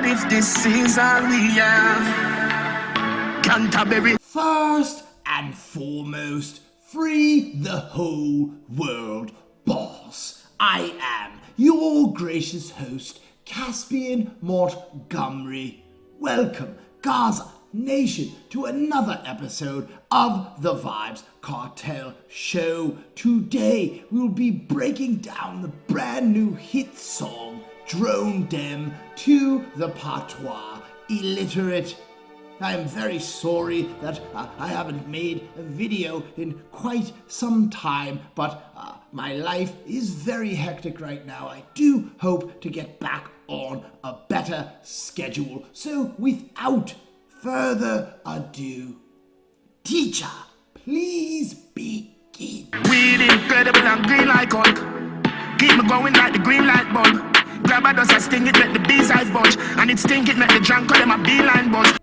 God, if this is all we have. Canterbury. First and foremost, free the whole world, boss. I am your gracious host, Caspian Montgomery. Welcome, Gaza Nation, to another episode of the Vybz Kartel Show. Today, we'll be breaking down the brand new hit song, Drone Dem, to the patois illiterate. I am very sorry that I haven't made a video in quite some time, but my life is very hectic right now. I do hope to get back on a better schedule. So without further ado, teacher, please begin. Weed incredible and green like Hulk. Keep me going like the green light bulb. Grab a dust, I sting it, let the bees hive bunch. And it stink it, make the drunk call them a beeline buzz.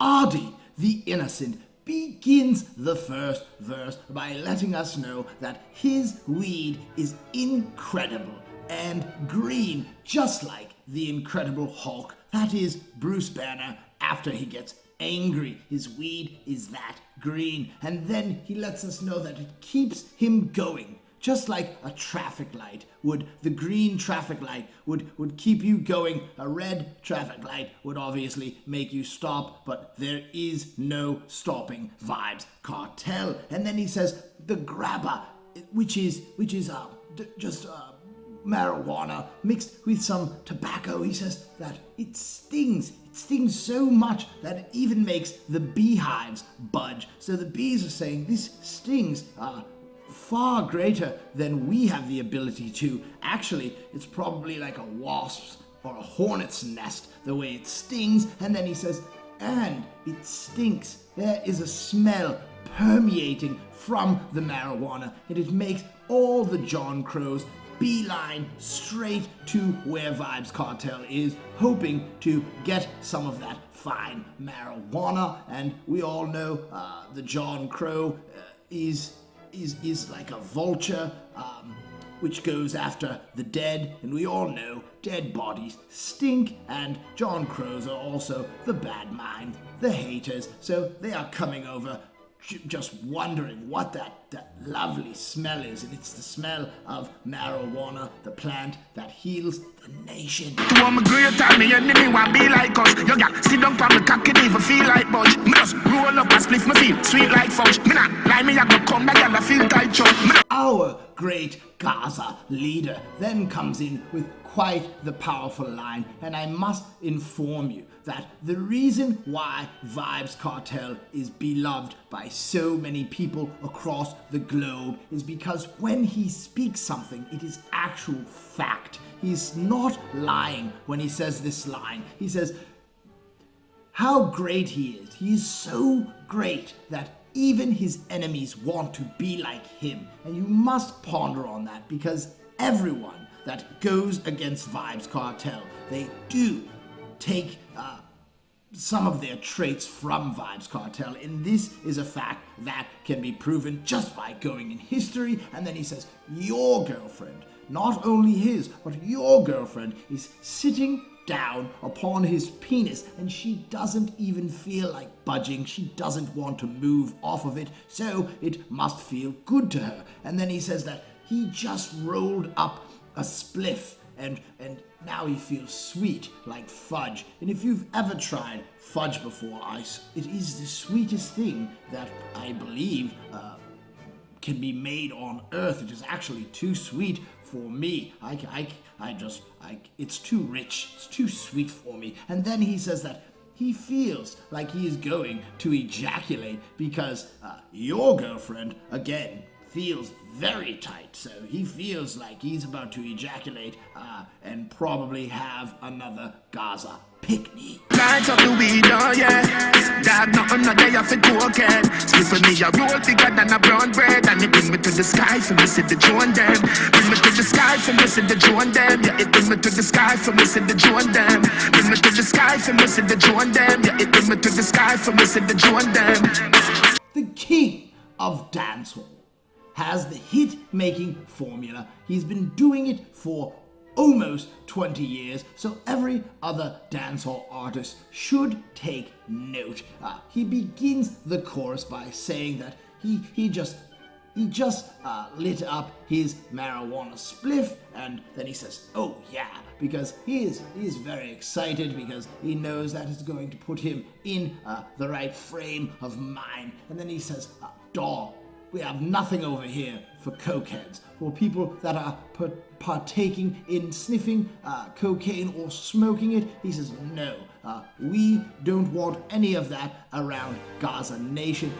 Ardy, the innocent, begins the first verse by letting us know that his weed is incredible and green, just like the Incredible Hulk. That is Bruce Banner after he gets angry. His weed is that green. And then he lets us know that it keeps him going. Just like a traffic light would, the green traffic light would keep you going. A red traffic light would obviously make you stop, but there is no stopping Vybz Kartel. And then he says the grabber, which is just marijuana mixed with some tobacco. He says that it stings. It stings so much that it even makes the beehives budge. So the bees are saying this stings far greater than we have the ability to. Actually, it's probably like a wasp's or a hornet's nest, the way it stings. And then he says, and it stinks. There is a smell permeating from the marijuana, and it makes all the John Crows beeline straight to where Vybz Kartel is, hoping to get some of that fine marijuana. And we all know the John Crow is like a vulture, which goes after the dead, and we all know dead bodies stink, and John Crows are also the bad mind, the haters, so they are coming over just wondering what that lovely smell is, and it's the smell of marijuana, the plant that heals the nation. To want me great and me enemy want be like us. You got sit down on the cock, it even feel like budge. Me just roll up and split me feel sweet like fudge. Me not lie, me I go come back and I feel tight chop. Our great Gaza leader then comes in with quite the powerful line, and I must inform you that the reason why Vybz Kartel is beloved by so many people across the globe is because when he speaks something, it is actual fact. He's not lying when he says this line. He says how great he is. He is so great that even his enemies want to be like him. And you must ponder on that, because everyone that goes against Vybz Kartel, they do take some of their traits from Vybz Kartel, and this is a fact that can be proven just by going in history. And then he says, your girlfriend, not only his, but your girlfriend is sitting down upon his penis, and she doesn't even feel like budging. She doesn't want to move off of it, so it must feel good to her. And then he says that he just rolled up a spliff, and now he feels sweet like fudge. And if you've ever tried fudge before, it is the sweetest thing that I believe can be made on earth. It is actually too sweet for me. It's too rich. It's too sweet for me. And then he says that he feels like he is going to ejaculate because your girlfriend, again, feels very tight, so he feels like he's about to ejaculate and probably have another Gaza picnic. Light up the weed, oh yeah. Dad, nothing not there for cocaine. Split for me, a roll bigger than a brown bread. And it bring me to the sky for me, see the drone them. Bring me to the sky for me, see the drone them. Yeah, it bring me to the sky for me, see the drone them. Bring me to the sky for me, see the drone them. Yeah, it bring me to the sky for me, see the drone them. The king of dancehall, has the hit-making formula. He's been doing it for almost 20 years, so every other dancehall artist should take note. He begins the chorus by saying that he just lit up his marijuana spliff, and then he says, "Oh yeah," because he is very excited because he knows that it's going to put him in the right frame of mind. And then he says, "Dawg, we have nothing over here for cokeheads, for people that are partaking in sniffing cocaine or smoking it." He says, "No, we don't want any of that around Gaza Nation.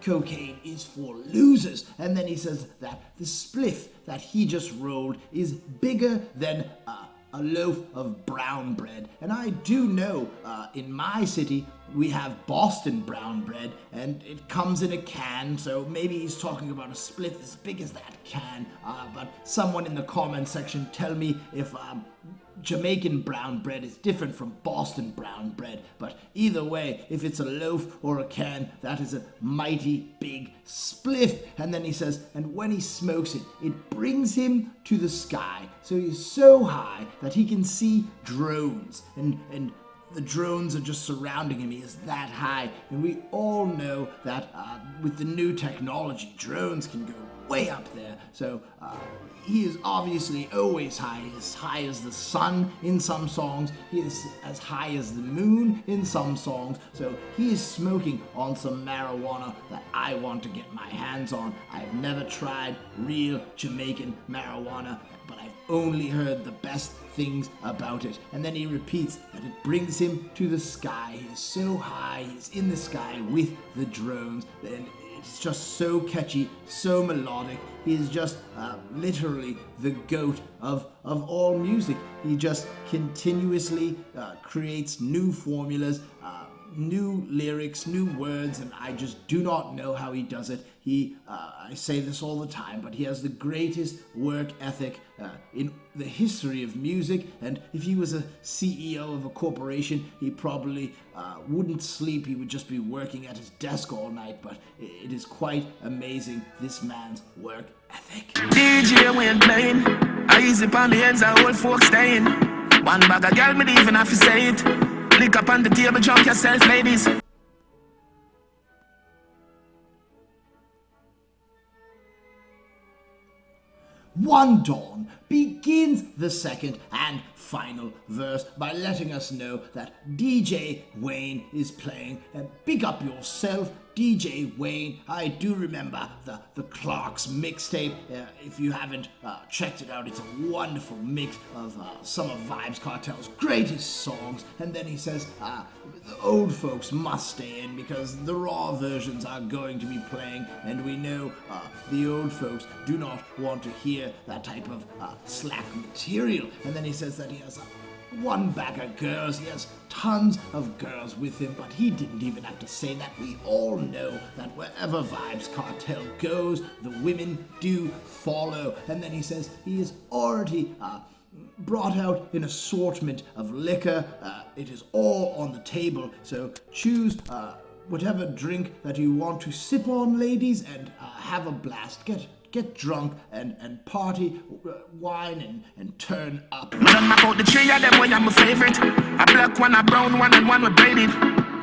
Cocaine is for losers." And then he says that the spliff that he just rolled is bigger than a loaf of brown bread. And I do know in my city we have Boston brown bread, and it comes in a can, so maybe he's talking about a spliff as big as that can. But someone in the comment section tell me if Jamaican brown bread is different from Boston brown bread. But either way, if it's a loaf or a can, that is a mighty big spliff. And then he says, and when he smokes it, it brings him to the sky. So he's so high that he can see drones, and the drones are just surrounding him. He is that high. And we all know that with the new technology, drones can go way up there. So he is obviously always high. He is as high as the sun in some songs. He is as high as the moon in some songs. So he is smoking on some marijuana that I want to get my hands on. I've never tried real Jamaican marijuana, but I've only heard the best things about it. And then he repeats that it brings him to the sky. He is so high, he's in the sky with the drones, and it's just so catchy, so melodic. He is just literally the GOAT of all music. He just continuously creates new formulas, new lyrics, new words, and I just do not know how he does it. I say this all the time, but he has the greatest work ethic in the history of music, and if he was a CEO of a corporation, he probably wouldn't sleep. He would just be working at his desk all night, but it is quite amazing, this man's work ethic. DJ Wayne playing, I easy on the heads of old folks staying. One bag of girl, me even have to say it. Lick up on the table, drunk yourself, ladies. One Dawn begins the second and final verse by letting us know that DJ Wayne is playing. And big up yourself, DJ Wayne. I do remember the Clark's mixtape. If you haven't checked it out, it's a wonderful mix of some of Vybz Kartel's greatest songs. And then he says the old folks must stay in because the raw versions are going to be playing, and we know the old folks do not want to hear that type of slack material. And then he says that he has one bag of girls. He has tons of girls with him, but he didn't even have to say that. We all know that wherever Vybz Kartel goes, the women do follow. And then he says he has already brought out an assortment of liquor. It is all on the table, so choose whatever drink that you want to sip on, ladies, and have a blast. Get drunk and party, wine and turn up. Learn about the three of them, I'm my favorite. A black one, a brown one, and one with braided.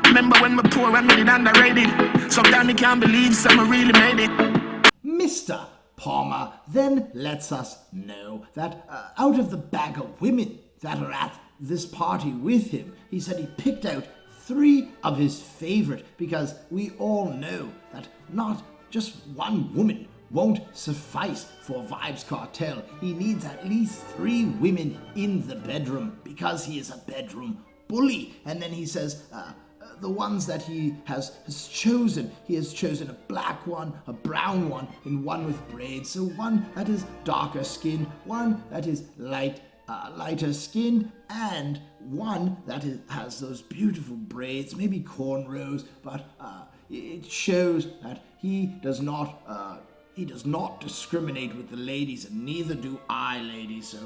Remember when we poor and made it underrated. Sometimes I can't believe someone really made it. Mr. Palmer then lets us know that out of the bag of women that are at this party with him, he said he picked out 3 of his favorite, because we all know that not just one woman won't suffice for Vybz Kartel. He needs at least 3 women in the bedroom because he is a bedroom bully. And then he says the ones that he has chosen a black one, a brown one, and one with braids. So one that is darker skinned, one that is lighter skinned, and one that has those beautiful braids, maybe cornrows, but it shows that he does not discriminate with the ladies, and neither do I, ladies. So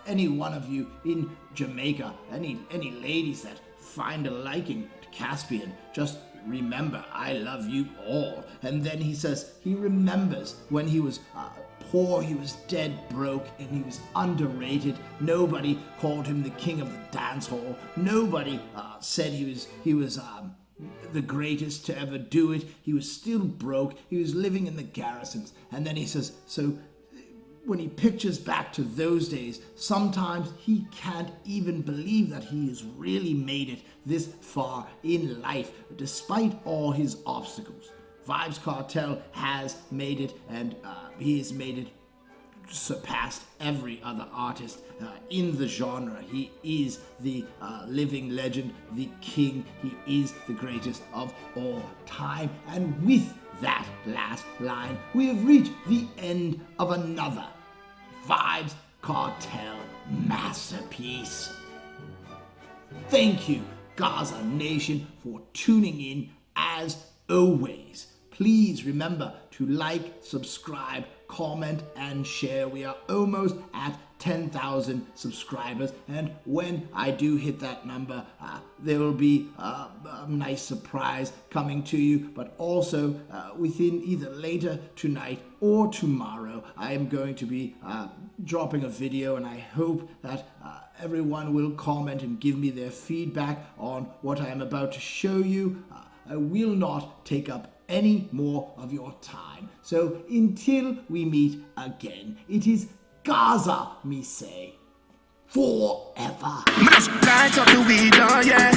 any one of you in Jamaica, any ladies that find a liking to Caspian, just remember, I love you all. And then he says he remembers when he was poor, he was dead broke, and he was underrated. Nobody called him the king of the dance hall. Nobody said he was the greatest to ever do it. He was still broke. He was living in the garrisons. And then he says, so when he pictures back to those days, sometimes he can't even believe that he has really made it this far in life, despite all his obstacles. Vybz Kartel has made it, and he has made it surpassed every other artist in the genre. He is the living legend, the king. He is the greatest of all time. And with that last line, we have reached the end of another Vybz Kartel masterpiece. Thank you, Gaza Nation, for tuning in as always. Please remember to like, subscribe, comment, and share. We are almost at 10,000 subscribers, and when I do hit that number, there will be a nice surprise coming to you. But also within either later tonight or tomorrow, I am going to be dropping a video, and I hope that everyone will comment and give me their feedback on what I am about to show you. I will not take up any more of your time. So until we meet again, it is Gaza, me say, forever. Light up the weed, oh yeah.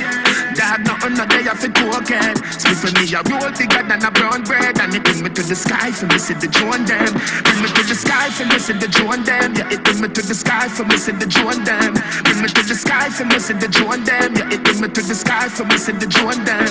Dad, nothing no day off it cocaine. Split for me, a roll bigger than a brown bread. And it bring me to the sky for me, see the join them. Bring me to the sky for me, see the join them. Yeah, it bring me to the sky for me, see the join them. Bring me to the sky for me, see the join them. Yeah, it bring me to the sky for me, see the join them.